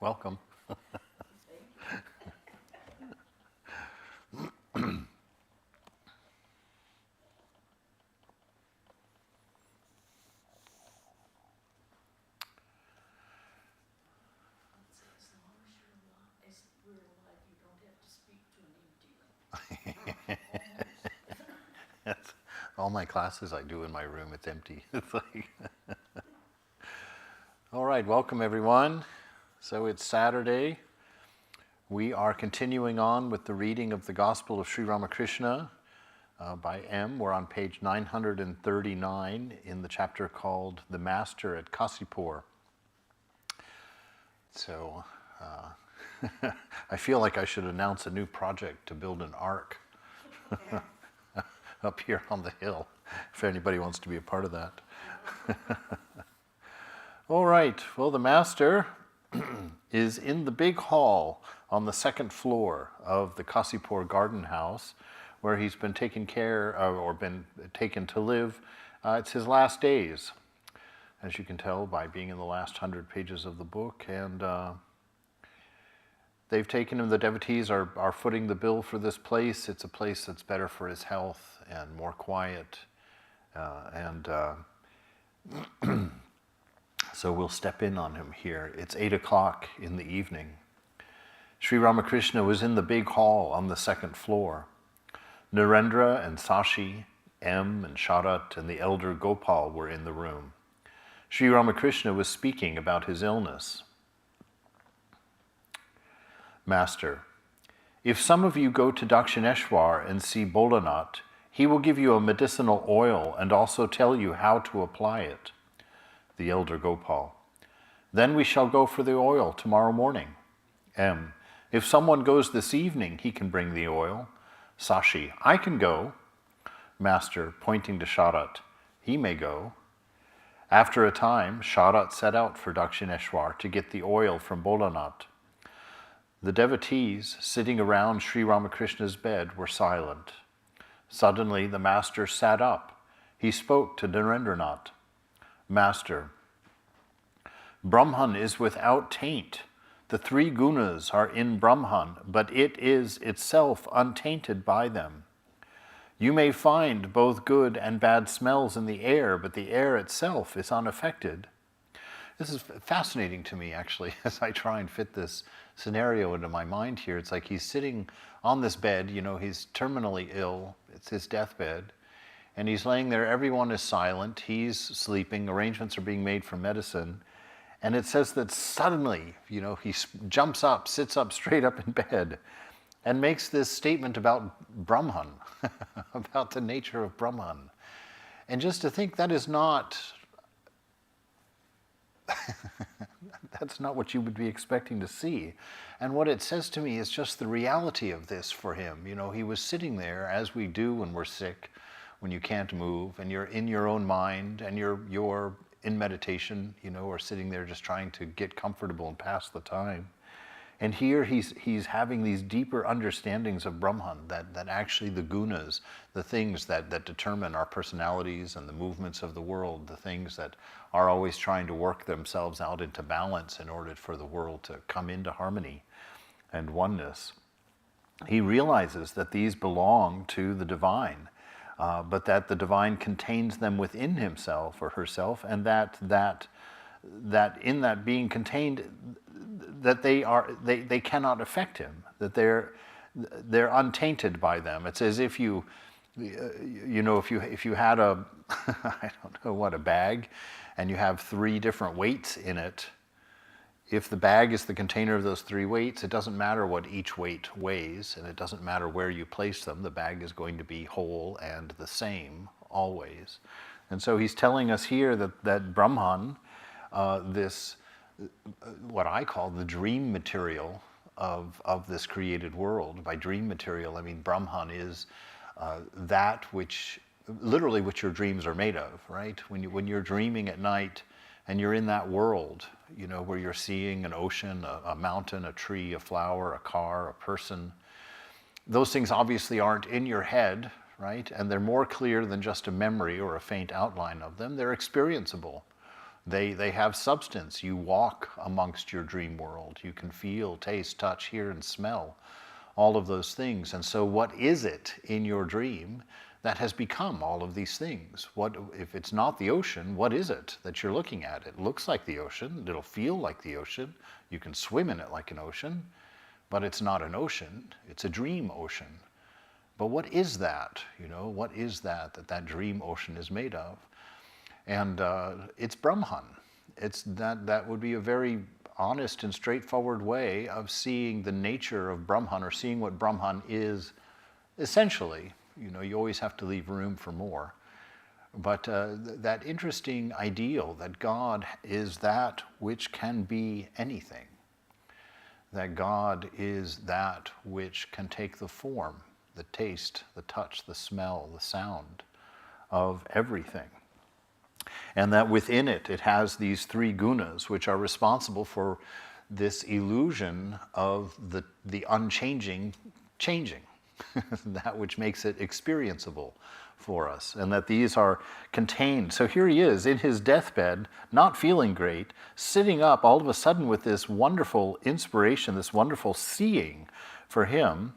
Welcome. That's all my classes I do in my room, it's empty. It's like all right, welcome everyone. So it's Saturday. We are continuing on with the reading of the Gospel of Sri Ramakrishna by M. We're on page 939 in the chapter called The Master at Kasipur. So I feel like I should announce a new project to build an ark up here on the hill, if anybody wants to be a part of that. All right, well, the Master is in the big hall on the second floor of the Kasipur garden house, where he's been taken care of, or been taken to live. It's his last days, as you can tell by being in the last 100 pages of the book. And they've taken him, the devotees are footing the bill for this place. It's a place that's better for his health and more quiet. So we'll step in on him here. It's 8 o'clock in the evening. Sri Ramakrishna was in the big hall on the second floor. Narendra and Sashi, M and Sharat and the elder Gopal were in the room. Sri Ramakrishna was speaking about his illness. Master, if some of you go to Dakshineshwar and see Bolanath, he will give you a medicinal oil and also tell you how to apply it. The elder Gopal. Then we shall go for the oil tomorrow morning. M. If someone goes this evening, he can bring the oil. Sashi. I can go. Master, pointing to Sharat. He may go. After a time, Sharat set out for Dakshineshwar to get the oil from Bolanath. The devotees sitting around Sri Ramakrishna's bed were silent. Suddenly, the Master sat up. He spoke to Narendranath. Master, Brahman is without taint. The three gunas are in Brahman, but it is itself untainted by them. You may find both good and bad smells in the air, but the air itself is unaffected. This is fascinating to me, actually, as I try and fit this scenario into my mind here. It's like he's sitting on this bed, he's terminally ill, it's his deathbed. And he's laying there, everyone is silent, he's sleeping, arrangements are being made for medicine. And it says that suddenly, he jumps up, sits up straight up in bed, and makes this statement about Brahman, about the nature of Brahman. And just to think that is not, that's not what you would be expecting to see. And what it says to me is just the reality of this for him. He was sitting there, as we do when we're sick, when you can't move and you're in your own mind and you're in meditation, or sitting there just trying to get comfortable and pass the time. And here he's having these deeper understandings of Brahman, that actually the gunas, the things that determine our personalities and the movements of the world, the things that are always trying to work themselves out into balance in order for the world to come into harmony and oneness. He realizes that these belong to the divine. But that the divine contains them within himself or herself, and that in that being contained, that they cannot affect him, that they're untainted by them. It's as if if you had a I don't know what, a bag, and you have 3 different weights in it. If the bag is the container of those 3 weights, it doesn't matter what each weight weighs, and it doesn't matter where you place them. The bag is going to be whole and the same always. And so he's telling us here that Brahman, this, what I call the dream material of this created world. By dream material, I mean Brahman is that which, literally, which your dreams are made of, right? When you're dreaming at night, and you're in that world, where you're seeing an ocean, a mountain, a tree, a flower, a car, a person. Those things obviously aren't in your head, right? And they're more clear than just a memory or a faint outline of them. They're experienceable. They have substance. You walk amongst your dream world. You can feel, taste, touch, hear, and smell all of those things. And so what is it in your dream that has become all of these things? What, if it's not the ocean, what is it that you're looking at? It looks like the ocean. It'll feel like the ocean. You can swim in it like an ocean, but it's not an ocean. It's a dream ocean. But what is that? You know, what is that dream ocean is made of? And it's Brahman. That would be a very honest and straightforward way of seeing the nature of Brahman, or seeing what Brahman is essentially. You know, you always have to leave room for more. But that interesting ideal that God is that which can be anything, that God is that which can take the form, the taste, the touch, the smell, the sound of everything. And that within it, it has these three gunas, which are responsible for this illusion of the unchanging changing, that which makes it experienceable for us, and that these are contained. So here he is in his deathbed, not feeling great, sitting up all of a sudden with this wonderful inspiration, this wonderful seeing for him.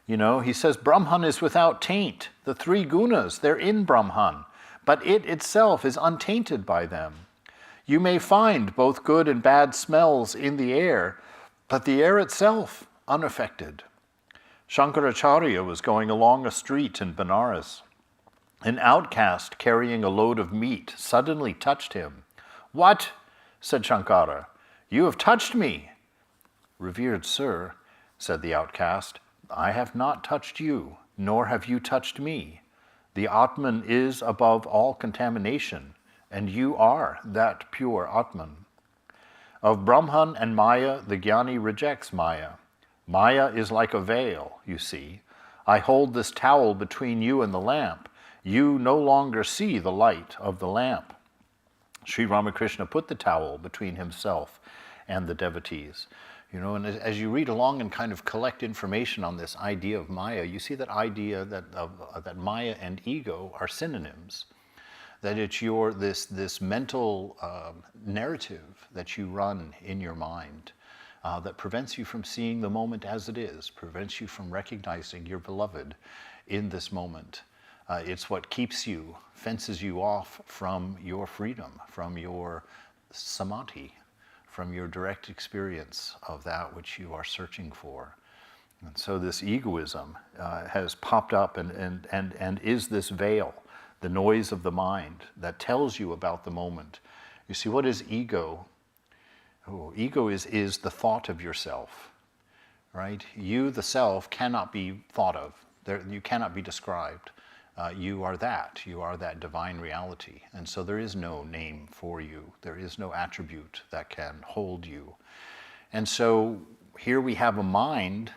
You know, he says, Brahman is without taint. The three gunas, they're in Brahman, but it itself is untainted by them. You may find both good and bad smells in the air, but the air itself unaffected. Shankaracharya was going along a street in Benares. An outcast carrying a load of meat suddenly touched him. What? Said Shankara. You have touched me. Revered sir, said the outcast, I have not touched you, nor have you touched me. The Atman is above all contamination, and you are that pure Atman. Of Brahman and Maya, the Jnani rejects Maya. Maya is like a veil, you see. I hold this towel between you and the lamp. You no longer see the light of the lamp. Sri Ramakrishna put the towel between himself and the devotees. You know, and as you read along and kind of collect information on this idea of Maya, you see that idea that Maya and ego are synonyms. That it's this mental narrative that you run in your mind that prevents you from seeing the moment as it is, prevents you from recognizing your beloved in this moment. It's what keeps you, fences you off from your freedom, from your samadhi, from your direct experience of that which you are searching for. And so this egoism has popped up and is this veil, the noise of the mind that tells you about the moment. You see, what is ego? Oh, ego is the thought of yourself, right? You, the self, cannot be thought of. You cannot be described. You are that divine reality. And so there is no name for you. There is no attribute that can hold you. And so here we have a mind,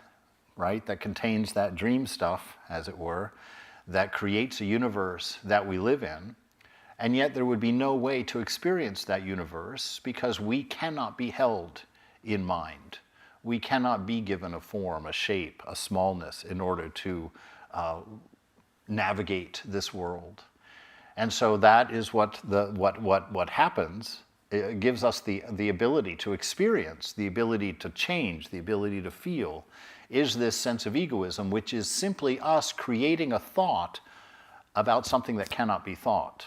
right, that contains that dream stuff, as it were, that creates a universe that we live in. And yet there would be no way to experience that universe because we cannot be held in mind. We cannot be given a form, a shape, a smallness in order to navigate this world. And so that is what happens. It gives us the ability to experience, the ability to change, the ability to feel, is this sense of egoism, which is simply us creating a thought about something that cannot be thought,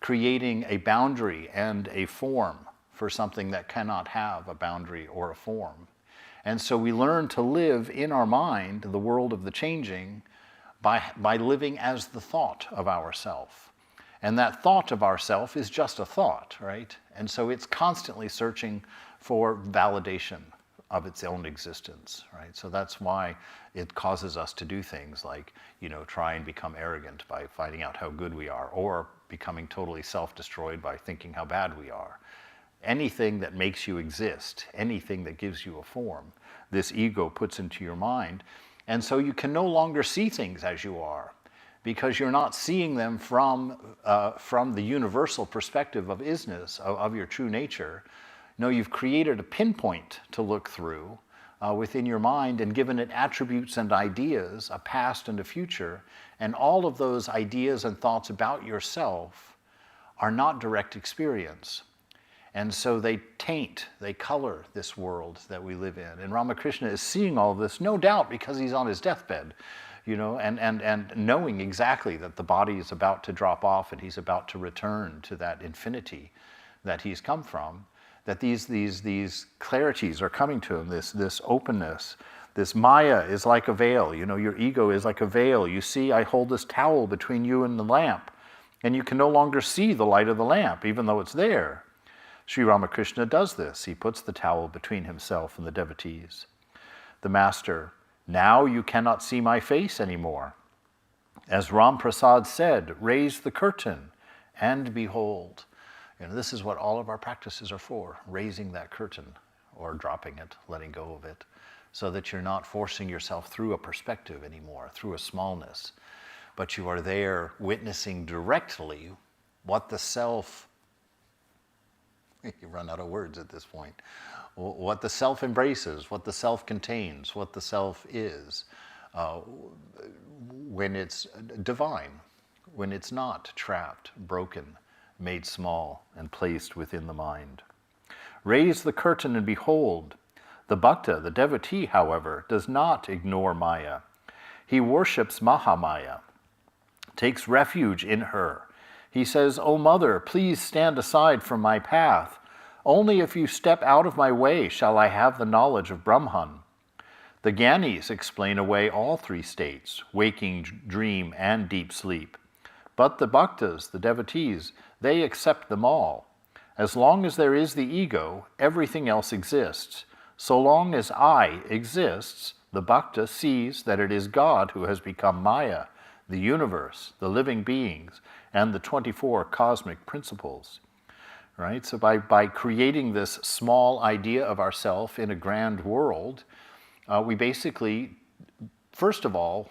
creating a boundary and a form for something that cannot have a boundary or a form. And so we learn to live in our mind, the world of the changing, by living as the thought of ourself. And that thought of ourself is just a thought, right? And so it's constantly searching for validation of its own existence, right? So that's why it causes us to do things like, you know, try and become arrogant by finding out how good we are, or becoming totally self-destroyed by thinking how bad we are. Anything that makes you exist, anything that gives you a form, this ego puts into your mind. And so you can no longer see things as you are, because you're not seeing them from the universal perspective of isness, of your true nature. No, you've created a pinpoint to look through within your mind and given it attributes and ideas, a past and a future. And all of those ideas and thoughts about yourself are not direct experience. And so they taint, they color this world that we live in. And Ramakrishna is seeing all of this, no doubt, because he's on his deathbed, and knowing exactly that the body is about to drop off and he's about to return to that infinity that he's come from, that these clarities are coming to him, this openness. This Maya is like a veil, your ego is like a veil. You see, I hold this towel between you and the lamp, and you can no longer see the light of the lamp, even though it's there. Sri Ramakrishna does this. He puts the towel between himself and the devotees. The master, now you cannot see my face anymore. As Ram Prasad said, raise the curtain and behold. This is what all of our practices are for, raising that curtain or dropping it, letting go of it, so that you're not forcing yourself through a perspective anymore, through a smallness, but you are there witnessing directly what the self, you run out of words at this point, what the self embraces, what the self contains, what the self is, when it's divine, when it's not trapped, broken, made small, and placed within the mind. Raise the curtain and behold. The bhakta, the devotee, however, does not ignore Maya. He worships Mahamaya, takes refuge in her. He says, O mother, please stand aside from my path. Only if you step out of my way shall I have the knowledge of Brahman. The Gyanis explain away all three states, waking, dream, and deep sleep. But the bhaktas, the devotees, they accept them all. As long as there is the ego, everything else exists. So long as I exists, the bhakta sees that it is God who has become Maya, the universe, the living beings, and the 24 cosmic principles. Right? So by creating this small idea of ourself in a grand world, we basically, first of all,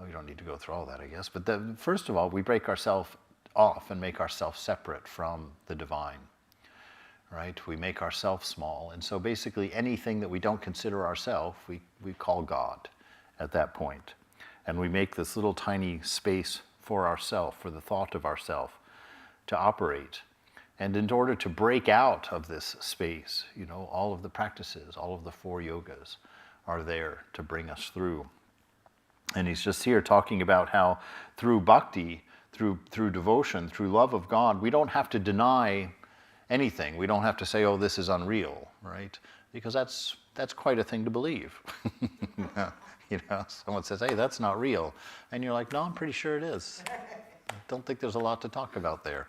we don't need to go through all that, I guess, but first of all, we break ourselves off and make ourselves separate from the divine. Right? We make ourselves small. And so basically anything that we don't consider ourselves, we call God at that point. And we make this little tiny space for ourself, for the thought of ourself to operate. And in order to break out of this space, all of the practices, all of the 4 yogas are there to bring us through. And he's just here talking about how through bhakti, through devotion, through love of God, we don't have to deny anything. We don't have to say, oh, this is unreal, right? Because that's quite a thing to believe. Someone says, hey, that's not real. And you're like, no, I'm pretty sure it is. I don't think there's a lot to talk about there,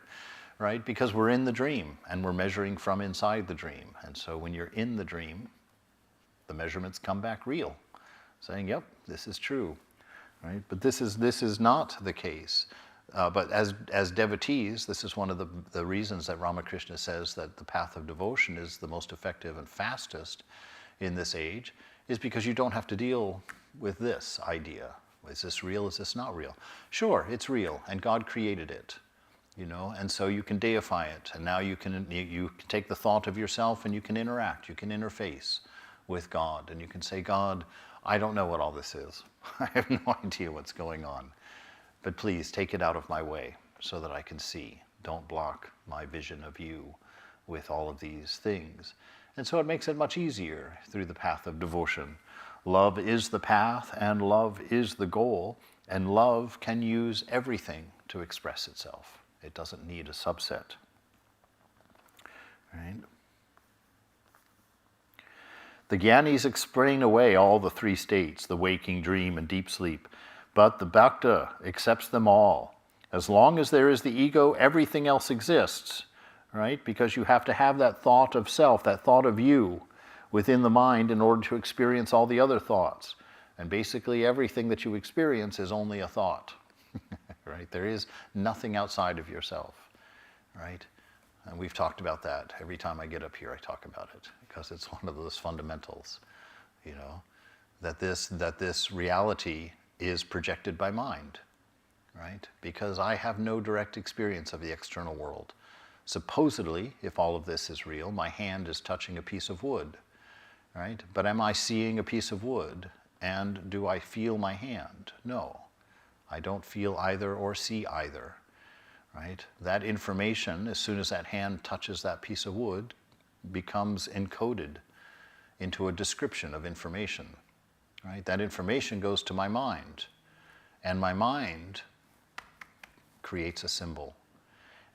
right? Because we're in the dream and we're measuring from inside the dream. And so when you're in the dream, the measurements come back real, saying, yep, this is true, right? But this is not the case. But as devotees, this is one of the reasons that Ramakrishna says that the path of devotion is the most effective and fastest in this age, is because you don't have to deal with this idea. Is this real? Is this not real? Sure, it's real, and God created it, and so you can deify it, and now you can take the thought of yourself and you can interact, you can interface with God, and you can say, God, I don't know what all this is. I have no idea what's going on. But please take it out of my way so that I can see. Don't block my vision of you with all of these things. And so it makes it much easier through the path of devotion. Love is the path and love is the goal, and love can use everything to express itself. It doesn't need a subset. Right? The Gyanis explain away all the 3 states, the waking, dream, and deep sleep. But the bhakta accepts them all. As long as there is the ego, everything else exists, right? Because you have to have that thought of self, that thought of you within the mind in order to experience all the other thoughts. And basically everything that you experience is only a thought, right? There is nothing outside of yourself, right? And we've talked about that. Every time I get up here, I talk about it because it's one of those fundamentals, that this reality is projected by mind, right? Because I have no direct experience of the external world. Supposedly, if all of this is real, my hand is touching a piece of wood, right? But am I seeing a piece of wood? And do I feel my hand? No. I don't feel either or see either, right? That information, as soon as that hand touches that piece of wood, becomes encoded into a description of information, right? That information goes to my mind, and my mind creates a symbol,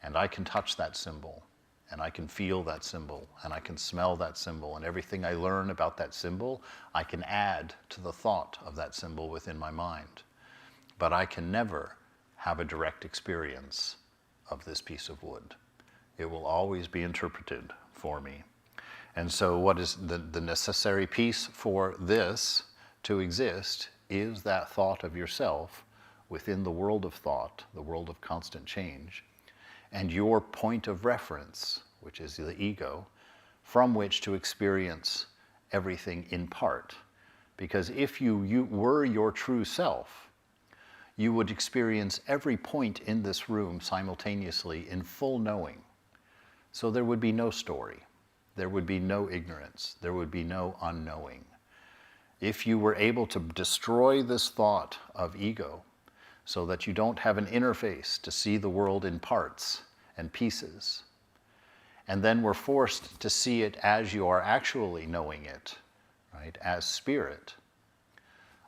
and I can touch that symbol, and I can feel that symbol, and I can smell that symbol, and everything I learn about that symbol, I can add to the thought of that symbol within my mind. But I can never have a direct experience of this piece of wood. It will always be interpreted for me. And so what is the necessary piece for this to exist is that thought of yourself within the world of thought, the world of constant change, and your point of reference, which is the ego, from which to experience everything in part. Because if you were your true self, you would experience every point in this room simultaneously in full knowing. So there would be no story. There would be no ignorance. There would be no unknowing. If you were able to destroy this thought of ego so that you don't have an interface to see the world in parts and pieces, and then were forced to see it as you are actually knowing it, right, as spirit,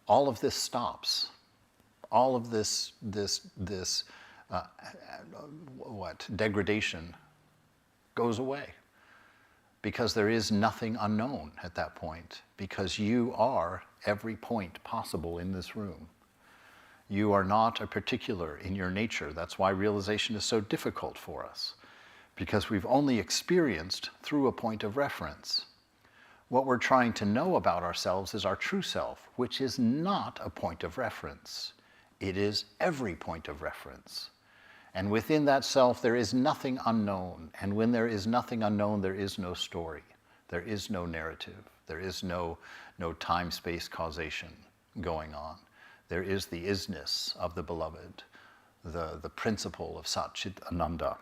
all of this stops. All of this degradation goes away, because there is nothing unknown at that point, because you are every point possible in this room. You are not a particular in your nature. That's why realization is so difficult for us, because we've only experienced through a point of reference. What we're trying to know about ourselves is our true self, which is not a point of reference. It is every point of reference. And within that self, there is nothing unknown. And when there is nothing unknown, there is no story. There is no narrative. There is no time-space causation going on. There is the isness of the beloved, the principle of Sat-Chit Ananda.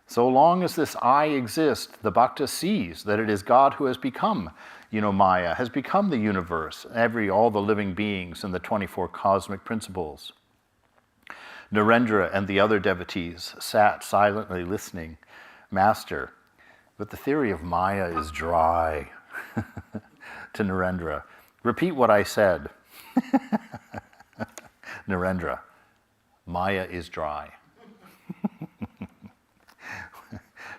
So long as this I exists, the bhakta sees that it is God who has become, Maya, has become the universe, all the living beings and the 24 cosmic principles. Narendra and the other devotees sat silently listening. Master, but the theory of Maya is dry. To Narendra, repeat what I said. Narendra, Maya is dry.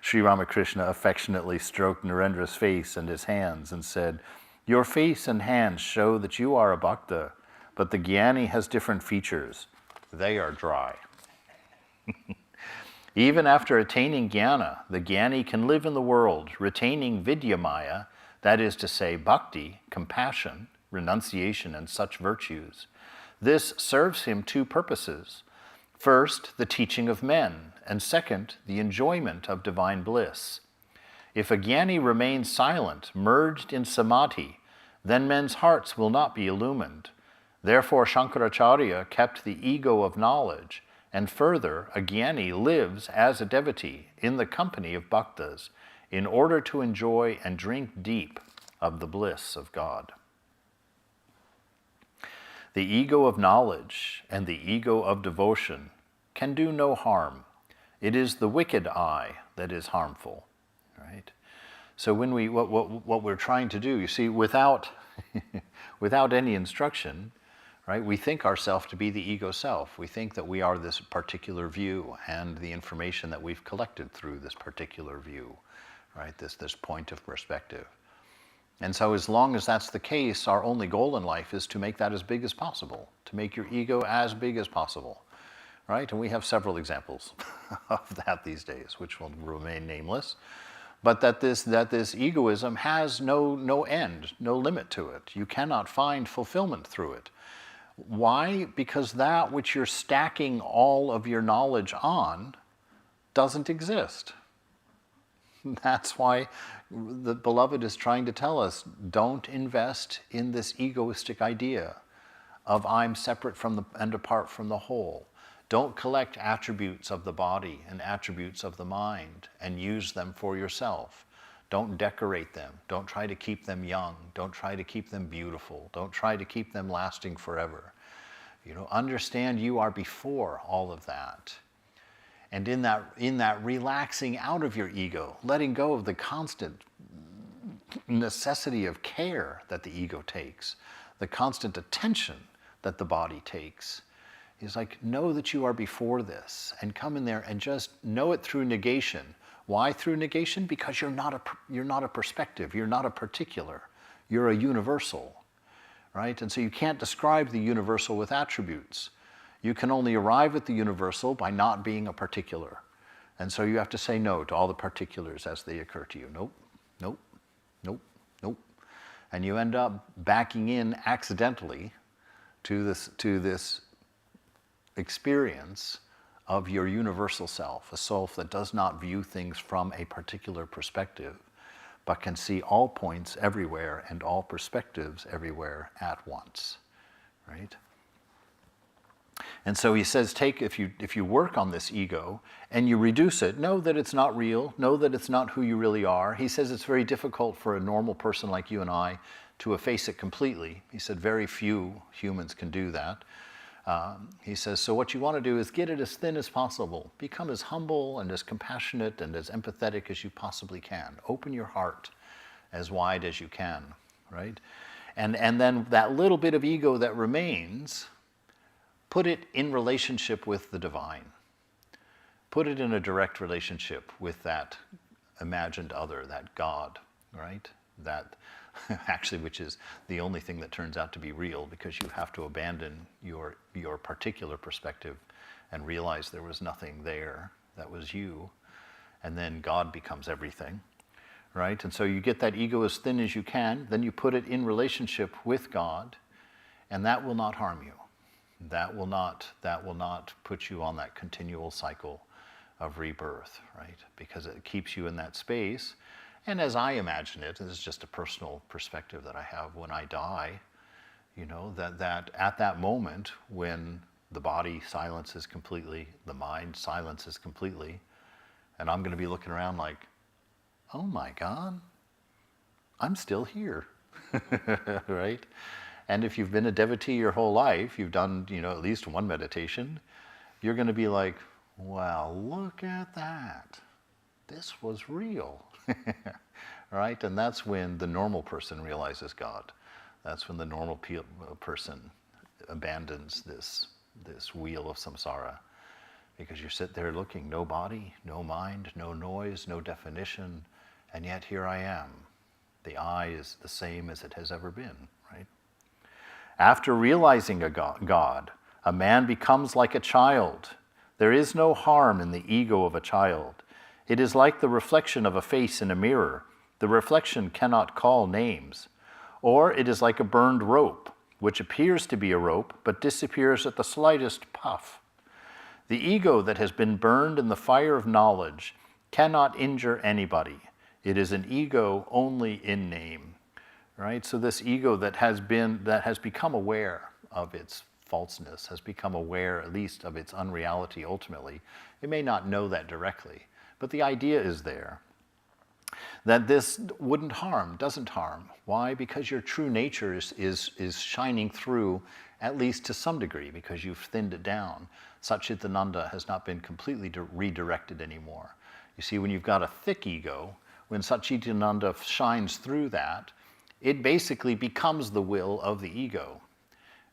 Sri Ramakrishna affectionately stroked Narendra's face and his hands and said, your face and hands show that you are a bhakta, but the jnani has different features. They are dry. Even after attaining jnana, the jnani can live in the world, retaining vidyamaya, that is to say, bhakti, compassion, renunciation, and such virtues. This serves him two purposes. First, the teaching of men, and second, the enjoyment of divine bliss. If a jnani remains silent, merged in samadhi, then men's hearts will not be illumined. Therefore, Shankaracharya kept the ego of knowledge, and further, a jnani lives as a devotee in the company of bhaktas in order to enjoy and drink deep of the bliss of God. The ego of knowledge and the ego of devotion can do no harm. It is the wicked I that is harmful, right? So when what we're trying to do, you see, without any instruction, right, we think ourselves to be the ego self. We think that we are this particular view and the information that we've collected through this particular view, right, this point of perspective. And so as long as that's the case, our only goal in life is to make that as big as possible, to make your ego as big as possible, right? And we have several examples of that these days, which will remain nameless. But that this egoism has no end, no limit to it. You cannot find fulfillment through it. Why? Because that which you're stacking all of your knowledge on doesn't exist. That's why the beloved is trying to tell us, don't invest in this egoistic idea of I'm separate from and apart from the whole. Don't collect attributes of the body and attributes of the mind and use them for yourself. Don't decorate them. Don't try to keep them young. Don't try to keep them beautiful. Don't try to keep them lasting forever. Understand you are before all of that. And in that relaxing out of your ego, letting go of the constant necessity of care that the ego takes, the constant attention that the body takes, is like, know that you are before this, and come in there and just know it through negation. Why through negation? Because you're not a perspective, you're not a particular, you're a universal, right? And so you can't describe the universal with attributes. You can only arrive at the universal by not being a particular. And so you have to say no to all the particulars as they occur to you. Nope, nope, nope, nope. And you end up backing in accidentally to this experience of your universal self, a self that does not view things from a particular perspective, but can see all points everywhere and all perspectives everywhere at once, right? And so he says, if you work on this ego and you reduce it, know that it's not real, know that it's not who you really are. He says it's very difficult for a normal person like you and I to efface it completely. He said very few humans can do that. He says, so what you want to do is get it as thin as possible. Become as humble and as compassionate and as empathetic as you possibly can. Open your heart as wide as you can, right? And then that little bit of ego that remains, put it in relationship with the divine. Put it in a direct relationship with that imagined other, that God, right? That actually, which is the only thing that turns out to be real, because you have to abandon your particular perspective and realize there was nothing there, that was you, and then God becomes everything, right? And so you get that ego as thin as you can, then you put it in relationship with God, and that will not harm you. That will not put you on that continual cycle of rebirth, right? Because it keeps you in that space. And as I imagine it, this is just a personal perspective that I have, when I die, you know, that at that moment when the body silences completely, the mind silences completely, and I'm going to be looking around like, oh my God, I'm still here, right? And if you've been a devotee your whole life, you've done, you know, at least one meditation, you're going to be like, wow, look at that. This was real. Right? And that's when the normal person realizes God. That's when the normal person abandons this wheel of samsara. Because you sit there looking, no body, no mind, no noise, no definition, and yet here I am. The I is the same as it has ever been, right? After realizing a God, a man becomes like a child. There is no harm in the ego of a child. It is like the reflection of a face in a mirror. The reflection cannot call names. Or it is like a burned rope, which appears to be a rope, but disappears at the slightest puff. The ego that has been burned in the fire of knowledge cannot injure anybody. It is an ego only in name, right? So this ego that has become aware of its falseness, has become aware at least of its unreality ultimately. It may not know that directly, but the idea is there that this doesn't harm. Why? Because your true nature is shining through, at least to some degree, because you've thinned it down. Satchitananda has not been completely redirected anymore. You see, when you've got a thick ego, when Satchitananda shines through that, it basically becomes the will of the ego,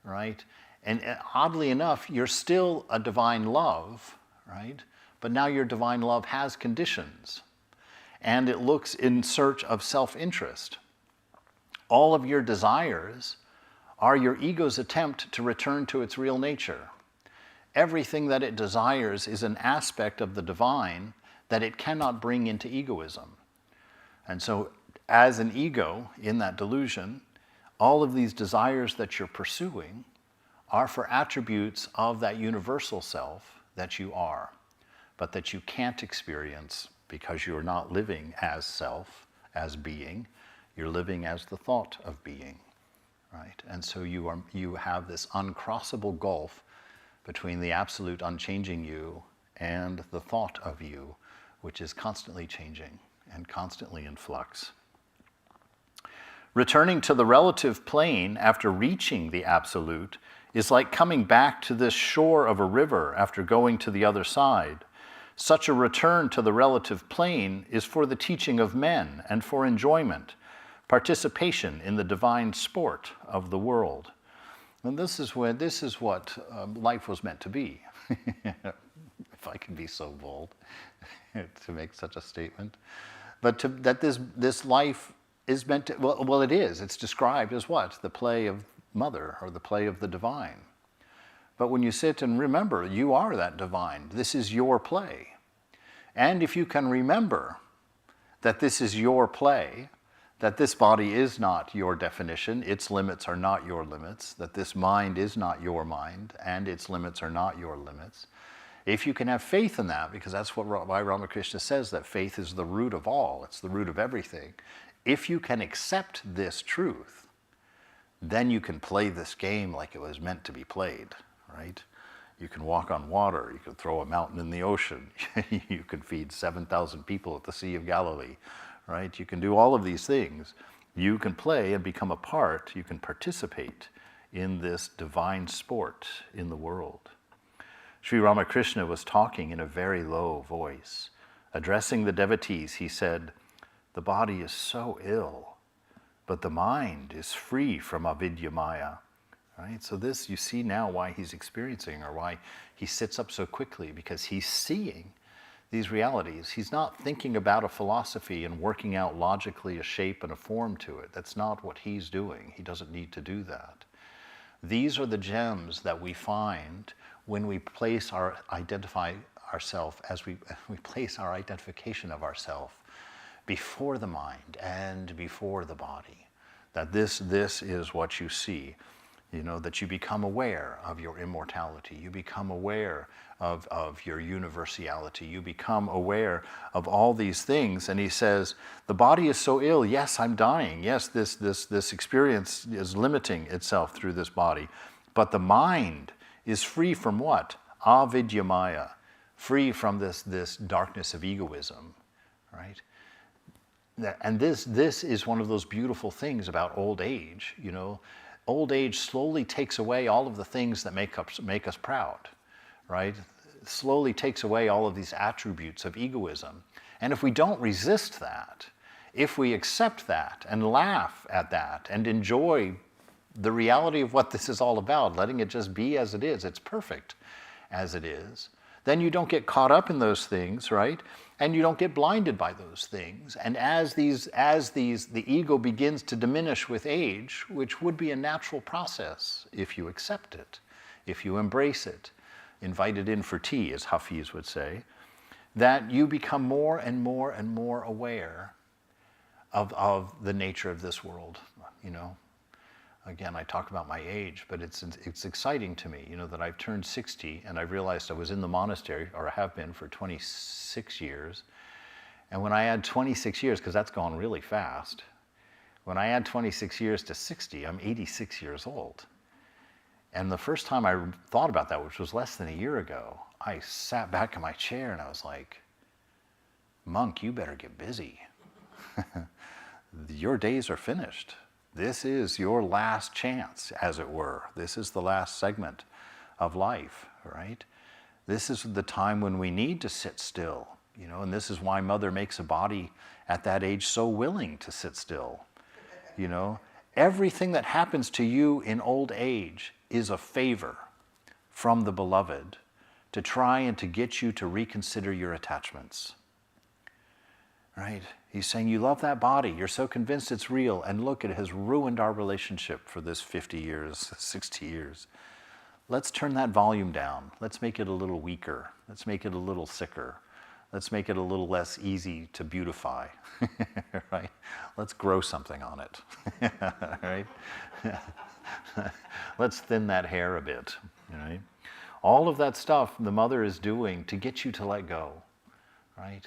right? And oddly enough, you're still a divine love, right? But now your divine love has conditions, and it looks in search of self-interest. All of your desires are your ego's attempt to return to its real nature. Everything that it desires is an aspect of the divine that it cannot bring into egoism. And so, as an ego in that delusion, all of these desires that you're pursuing are for attributes of that universal self that you are, but that you can't experience because you're not living as self, as being. You're living as the thought of being, right? And so you have this uncrossable gulf between the absolute unchanging you and the thought of you, which is constantly changing and constantly in flux. Returning to the relative plane after reaching the absolute is like coming back to this shore of a river after going to the other side. Such a return to the relative plane is for the teaching of men and for enjoyment, participation in the divine sport of the world. And this is what life was meant to be, if I can be so bold to make such a statement. But that this life is meant to, well, it is. It's described as what? The play of Mother, or the play of the divine. But when you sit and remember, you are that divine. This is your play. And if you can remember that this is your play, that this body is not your definition, its limits are not your limits, that this mind is not your mind, and its limits are not your limits. If you can have faith in that, because that's why Ramakrishna says that faith is the root of all, it's the root of everything. If you can accept this truth, then you can play this game like it was meant to be played, right? You can walk on water, you can throw a mountain in the ocean, you can feed 7,000 people at the Sea of Galilee, right? You can do all of these things. You can play and become a part, you can participate in this divine sport in the world. Sri Ramakrishna was talking in a very low voice. Addressing the devotees, he said, "The body is so ill, but the mind is free from avidya maya." Right? So this, you see now why he's experiencing, or why he sits up so quickly, because he's seeing these realities. He's not thinking about a philosophy and working out logically a shape and a form to it. That's not what he's doing. He doesn't need to do that. These are the gems that we find when we place our place our identification of ourself before the mind and before the body. That this is what you see. You know, that you become aware of your immortality. You become aware of your universality. You become aware of all these things. And he says, the body is so ill. Yes, I'm dying. Yes, this experience is limiting itself through this body. But the mind is free from what? Avidya maya. Free from this darkness of egoism, right? And this is one of those beautiful things about old age, you know. Old age slowly takes away all of the things that make us proud, right? It slowly takes away all of these attributes of egoism. And if we don't resist that, if we accept that and laugh at that and enjoy the reality of what this is all about, letting it just be as it is, it's perfect as it is, then you don't get caught up in those things, right? And you don't get blinded by those things. And as the ego begins to diminish with age, which would be a natural process if you accept it, if you embrace it, invited in for tea, as Hafiz would say, that you become more and more and more aware of the nature of this world, you know. Again, I talk about my age, but it's exciting to me, you know, that I've turned 60 and I've realized I was in the monastery, or I have been for 26 years. And when I add 26 years, because that's gone really fast, when I add 26 years to 60, I'm 86 years old. And the first time I thought about that, which was less than a year ago, I sat back in my chair and I was like, "Monk, you better get busy. Your days are finished. This is your last chance, as it were. This is the last segment of life, right? This is the time when we need to sit still, you know, and this is why Mother makes a body at that age so willing to sit still, you know. Everything that happens to you in old age is a favor from the Beloved to try and to get you to reconsider your attachments, right? He's saying, you love that body, you're so convinced it's real, and look, it has ruined our relationship for this 50 years, 60 years. Let's turn that volume down. Let's make it a little weaker. Let's make it a little sicker. Let's make it a little less easy to beautify, right? Let's grow something on it, right? Let's thin that hair a bit, right? All of that stuff the Mother is doing to get you to let go, right?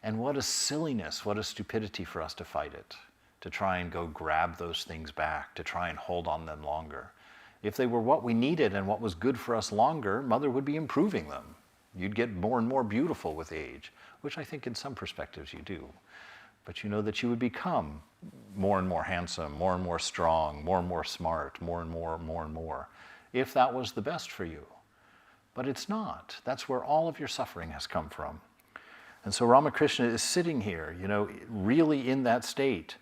And what a silliness, what a stupidity for us to fight it, to try and go grab those things back, to try and hold on them longer. If they were what we needed and what was good for us longer, Mother would be improving them. You'd get more and more beautiful with age, which I think in some perspectives you do. But you know that you would become more and more handsome, more and more strong, more and more smart, more and more, if that was the best for you. But it's not. That's where all of your suffering has come from. And so Ramakrishna is sitting here, really in that state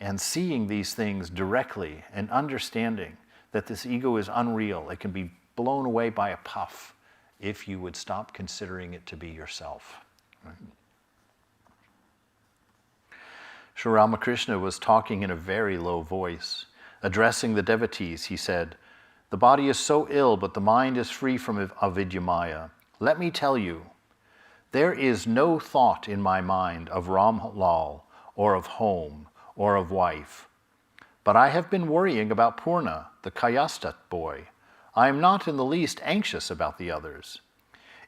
and seeing these things directly and understanding that this ego is unreal. It can be blown away by a puff if you would stop considering it to be yourself. Right? Sri Ramakrishna was talking in a very low voice. Addressing the devotees, he said, "The body is so ill, but the mind is free from avidyamaya. Let me tell you, there is no thought in my mind of Ramlal, or of home, or of wife. But I have been worrying about Purna, the Kayastat boy. I am not in the least anxious about the others.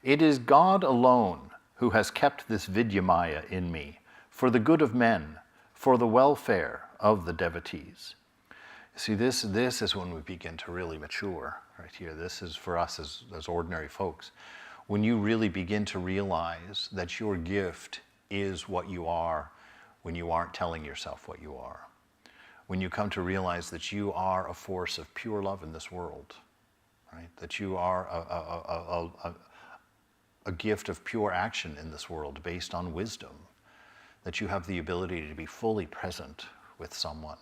It is God alone who has kept this Vidyamaya in me, for the good of men, for the welfare of the devotees." See, this is when we begin to really mature, right here. This is for us as ordinary folks. When you really begin to realize that your gift is what you are when you aren't telling yourself what you are. When you come to realize that you are a force of pure love in this world, right? That you are a gift of pure action in this world based on wisdom. That you have the ability to be fully present with someone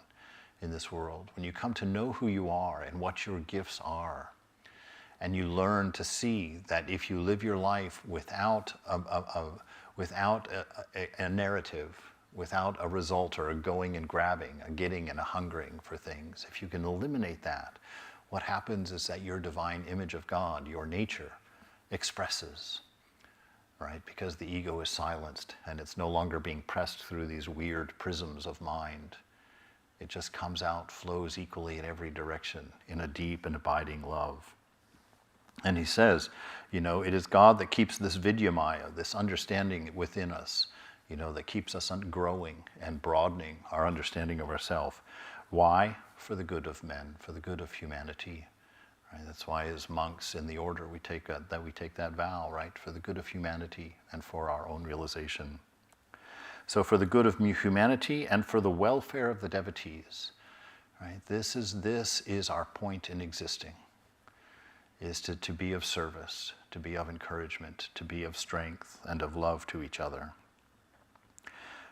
in this world. When you come to know who you are and what your gifts are, and you learn to see that if you live your life without a narrative, without a result or a going and grabbing, a getting and a hungering for things, if you can eliminate that, what happens is that your divine image of God, your nature, expresses, right? Because the ego is silenced and it's no longer being pressed through these weird prisms of mind. It just comes out, flows equally in every direction in a deep and abiding love. And he says, it is God that keeps this Vidyamaya, this understanding within us, that keeps us growing and broadening our understanding of ourselves. Why? For the good of men, for the good of humanity. Right? That's why as monks in the order we take that vow, right? For the good of humanity and for our own realization. So for the good of humanity and for the welfare of the devotees, right? This is our point in existing. Is to be of service, to be of encouragement, to be of strength and of love to each other.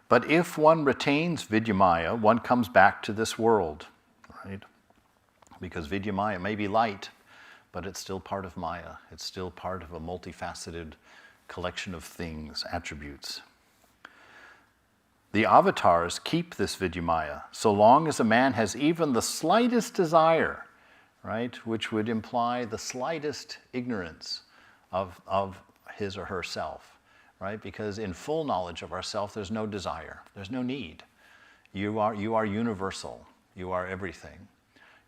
But if one retains Vidyamaya, one comes back to this world, right? Because Vidyamaya may be light, but it's still part of Maya. It's still part of a multifaceted collection of things, attributes. The avatars keep this Vidyamaya so long as a man has even the slightest desire, right, which would imply the slightest ignorance of his or herself, right? Because in full knowledge of ourself, there's no desire, there's no need. You are universal, you are everything.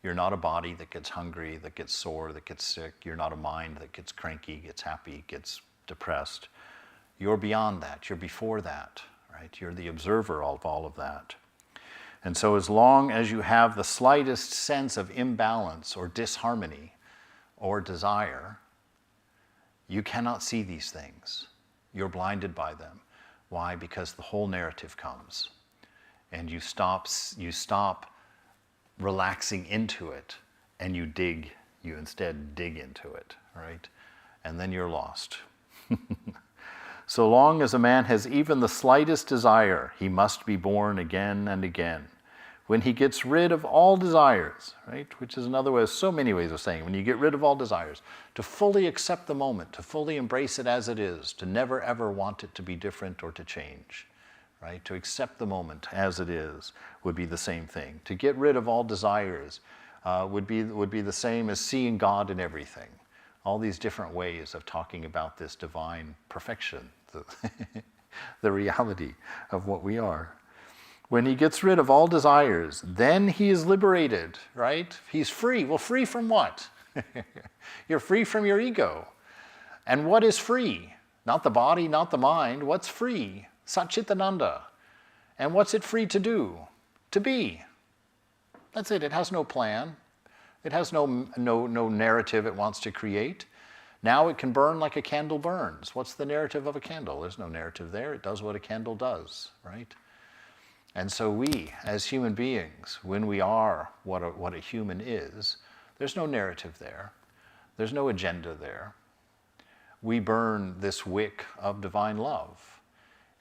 You're not a body that gets hungry, that gets sore, that gets sick. You're not a mind that gets cranky, gets happy, gets depressed. You're beyond that, you're before that, right? You're the observer of all of that. And so as long as you have the slightest sense of imbalance or disharmony or desire, you cannot see these things. You're blinded by them. Why? Because the whole narrative comes. And you stop relaxing into it and you instead dig into it, right? And then you're lost. So long as a man has even the slightest desire, he must be born again and again. When he gets rid of all desires, right, which is another way, so many ways of saying, when you get rid of all desires, to fully accept the moment, to fully embrace it as it is, to never ever want it to be different or to change, right? To accept the moment as it is would be the same thing. To get rid of all desires would be the same as seeing God in everything. All these different ways of talking about this divine perfection, the reality of what we are. When he gets rid of all desires, then he is liberated, right? He's free. Well, free from what? You're free from your ego. And what is free? Not the body, not the mind. What's free? Satchitananda. And what's it free to do? To be. That's it. It has no plan. It has no narrative it wants to create. Now it can burn like a candle burns. What's the narrative of a candle? There's no narrative there. It does what a candle does, right? And so we, as human beings, when we are what a human is, there's no narrative there. There's no agenda there. We burn this wick of divine love.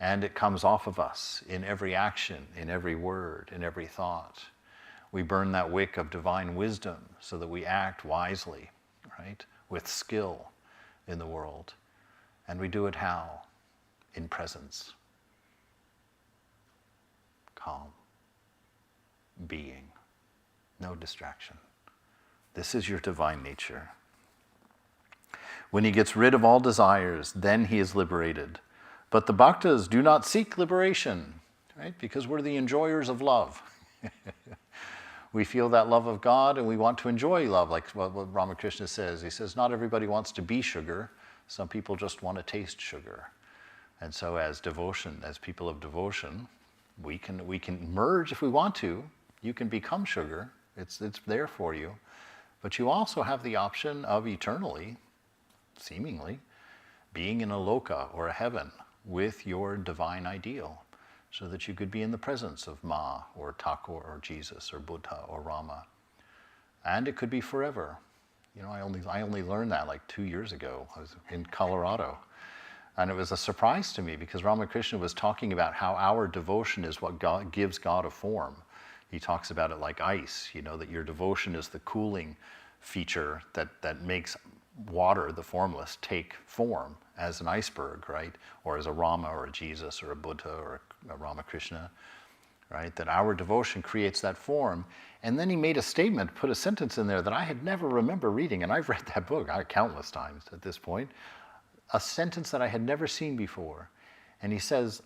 And it comes off of us in every action, in every word, in every thought. We burn that wick of divine wisdom so that we act wisely, right? With skill in the world. And we do it how? In presence. Calm. Being. No distraction. This is your divine nature. When he gets rid of all desires, then he is liberated. But the bhaktas do not seek liberation, right? Because we're the enjoyers of love. We feel that love of God and we want to enjoy love, like what Ramakrishna says. He says, not everybody wants to be sugar. Some people just want to taste sugar. And so as devotion, as people of devotion, we can merge if we want to. You can become sugar. It's there for you. But you also have the option of eternally, seemingly, being in a loka or a heaven with your divine ideal, so that you could be in the presence of Ma or Thakur or Jesus or Buddha or Rama. And it could be forever. You know, I only learned that like 2 years ago. I was in Colorado. And it was a surprise to me because Ramakrishna was talking about how our devotion is what gives God a form. He talks about it like ice, you know, that your devotion is the cooling feature that makes water, the formless, take form as an iceberg, right? Or as a Rama or a Jesus or a Buddha or a Ramakrishna, right? That our devotion creates that form. And then he made a statement, put a sentence in there that I had never remember reading, and I've read that book countless times at this point, a sentence that I had never seen before. And he says,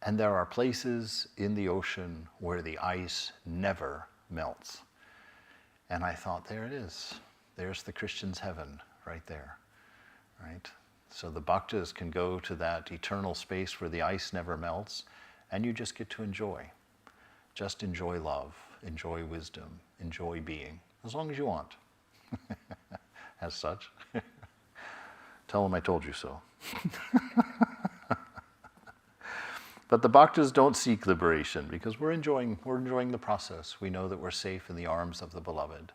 and there are places in the ocean where the ice never melts. And I thought, there it is. There's the Christian's heaven right there, right? So the bhaktas can go to that eternal space where the ice never melts, and you just get to enjoy. Just enjoy love, enjoy wisdom, enjoy being, as long as you want, as such. Tell them I told you so. But the bhaktas don't seek liberation because we're enjoying the process. We know that we're safe in the arms of the beloved.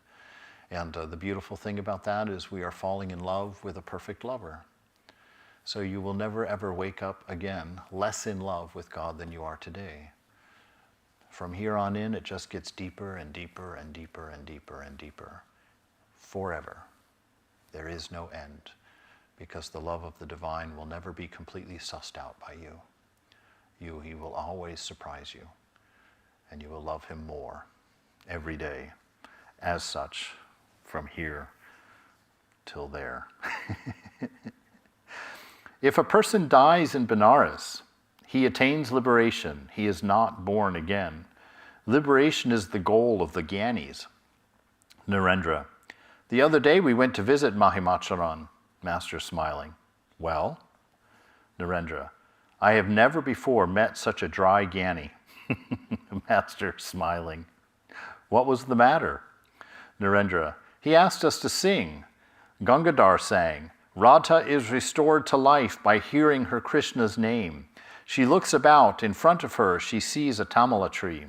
And the beautiful thing about that is we are falling in love with a perfect lover. So you will never ever wake up again less in love with God than you are today. From here on in, it just gets deeper and deeper and deeper and deeper and deeper. Forever. There is no end. Because the love of the divine will never be completely sussed out by you. He will always surprise you. And you will love him more every day. As such, from here till there. If a person dies in Benares, he attains liberation. He is not born again. Liberation is the goal of the Gyanis. Narendra. The other day we went to visit Mahimacharan. Master smiling. Well? Narendra. I have never before met such a dry Gyani. Master smiling. What was the matter? Narendra. He asked us to sing. Gangadhar sang. Radha is restored to life by hearing her Krishna's name. She looks about. In front of her, she sees a tamala tree.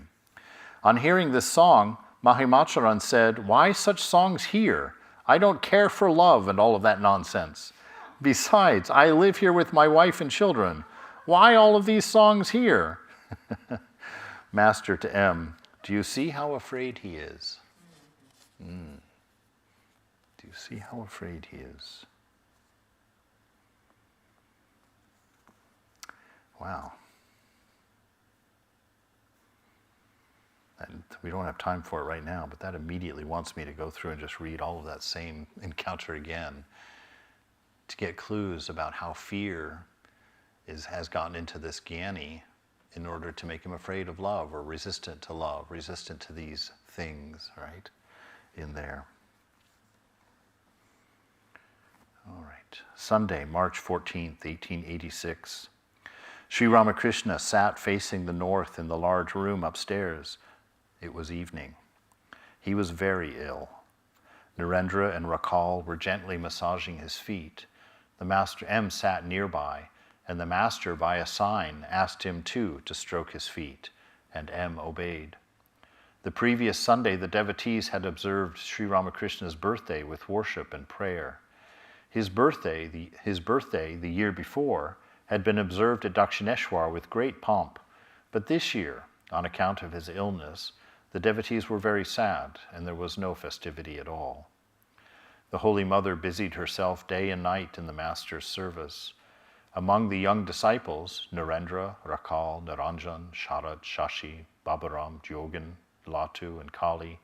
On hearing this song, Mahimacharan said, why such songs here? I don't care for love and all of that nonsense. Besides, I live here with my wife and children. Why all of these songs here? Master to M, do you see how afraid he is? Do you see how afraid he is? Wow. And we don't have time for it right now, but that immediately wants me to go through and just read all of that same encounter again to get clues about how fear has gotten into this Gyani in order to make him afraid of love or resistant to love, resistant to these things, right, in there. All right. Sunday, March 14th, 1886. Sri Ramakrishna sat facing the north in the large room upstairs. It was evening. He was very ill. Narendra and Rakal were gently massaging his feet. The Master M sat nearby, and the Master, by a sign, asked him too to stroke his feet, and M obeyed. The previous Sunday, the devotees had observed Sri Ramakrishna's birthday with worship and prayer. His birthday, the year before, had been observed at Dakshineshwar with great pomp, but this year, on account of his illness, the devotees were very sad, and there was no festivity at all. The Holy Mother busied herself day and night in the Master's service. Among the young disciples, Narendra, Rakal, Naranjan, Sharad, Shashi, Babaram, Jogin, Latu, and Kali,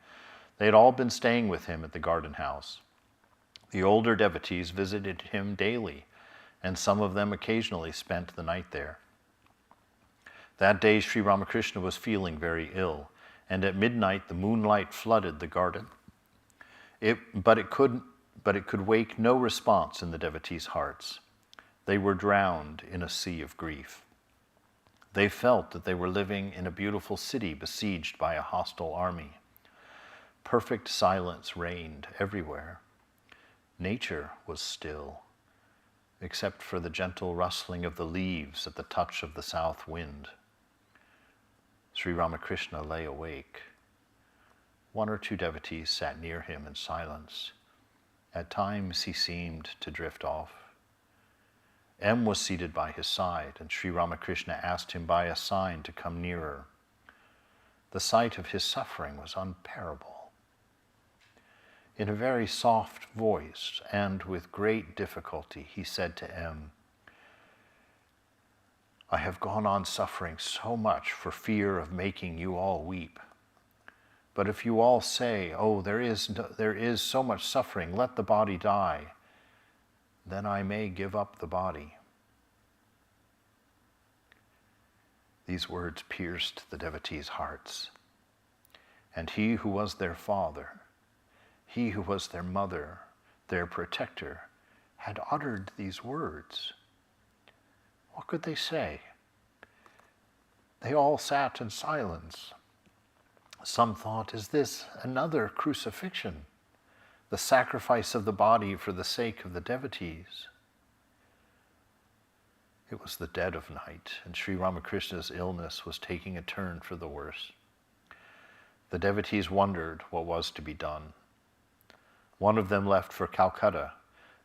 they had all been staying with him at the garden house. The older devotees visited him daily, and some of them occasionally spent the night there. That day, Sri Ramakrishna was feeling very ill, and at midnight the moonlight flooded the garden. But it could wake no response in the devotees' hearts. They were drowned in a sea of grief. They felt that they were living in a beautiful city besieged by a hostile army. Perfect silence reigned everywhere. Nature was still, except for the gentle rustling of the leaves at the touch of the south wind. Sri Ramakrishna lay awake. One or two devotees sat near him in silence. At times he seemed to drift off. M was seated by his side, and Sri Ramakrishna asked him by a sign to come nearer. The sight of his suffering was unbearable. In a very soft voice and with great difficulty, he said to M, "I have gone on suffering so much for fear of making you all weep. But if you all say, 'Oh, there is so much suffering, let the body die,' then I may give up the body." These words pierced the devotees' hearts. And he who was their father, he who was their mother, their protector, had uttered these words. What could they say? They all sat in silence. Some thought, is this another crucifixion? The sacrifice of the body for the sake of the devotees? It was the dead of night, and Sri Ramakrishna's illness was taking a turn for the worse. The devotees wondered what was to be done. One of them left for Calcutta.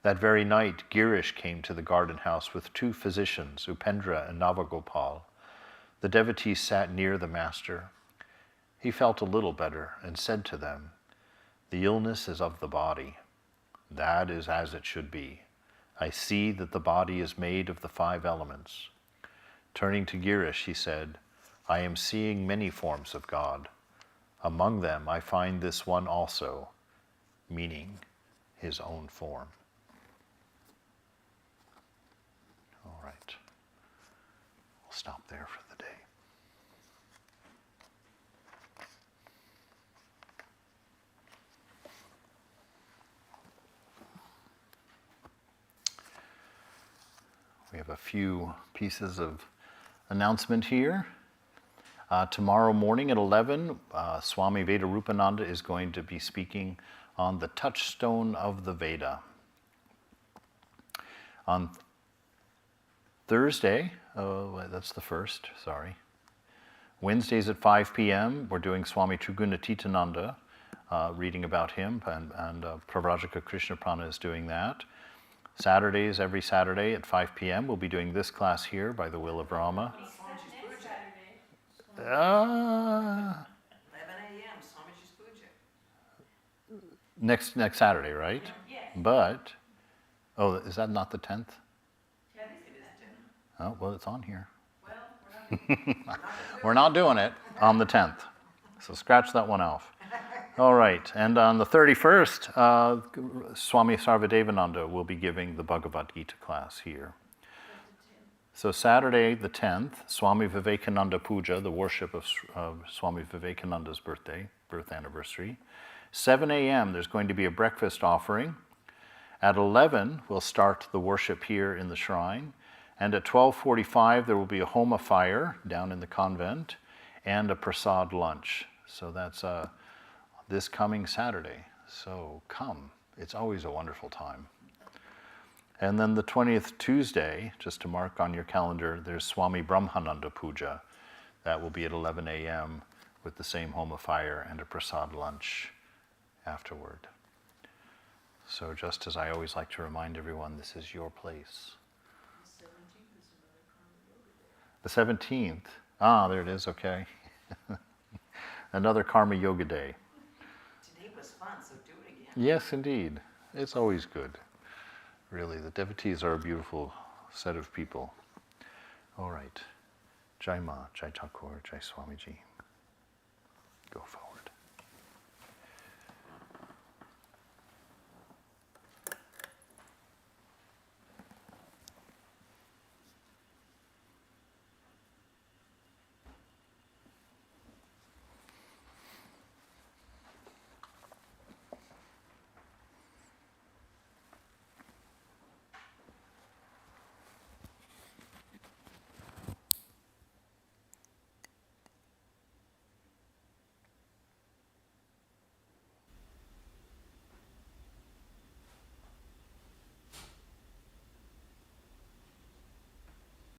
That very night, Girish came to the garden house with two physicians, Upendra and Navagopal. The devotees sat near the master. He felt a little better and said to them, "The illness is of the body. That is as it should be. I see that the body is made of the 5 elements." Turning to Girish, he said, "I am seeing many forms of God. Among them I find this one also, meaning his own form." All right. We'll stop there for the day. We have a few pieces of announcement here. Tomorrow morning at 11, Swami Vedarupananda is going to be speaking on the touchstone of the Veda. On Thursday, that's the first, sorry. Wednesdays at 5 p.m., we're doing Swami Trigunatitananda, reading about him, and Pravrajaka Krishna Prana is doing that. Saturdays, every Saturday at 5 p.m., we'll be doing this class here by the will of Rama. Next Saturday. 11 a.m. Swamiji's Puja. Next Saturday, right? Yes. But, oh, is that not the 10th? Yeah, this is that. Oh, well, it's on here. Well, We're not doing it on the 10th. So scratch that one off. All right. And on the 31st, Swami Sarvadevananda will be giving the Bhagavad Gita class here. So Saturday the 10th, Swami Vivekananda Puja, the worship of Swami Vivekananda's birth anniversary. 7 a.m., there's going to be a breakfast offering. At 11, we'll start the worship here in the shrine. And at 12:45, there will be a homa fire down in the convent and a prasad lunch. So that's this coming Saturday. So come. It's always a wonderful time. And then the 20th Tuesday, just to mark on your calendar, there's Swami Brahmananda Puja. That will be at 11 a.m. with the same homa fire and a prasad lunch afterward. So just as I always like to remind everyone, this is your place. the 17th is The 17th. Ah, there it is, okay. Another Karma Yoga Day. Today was fun, so do it again. Yes, indeed. It's always good. Really, the devotees are a beautiful set of people. All right. Jai Ma, Jai Thakur, Jai Swamiji. Go forward.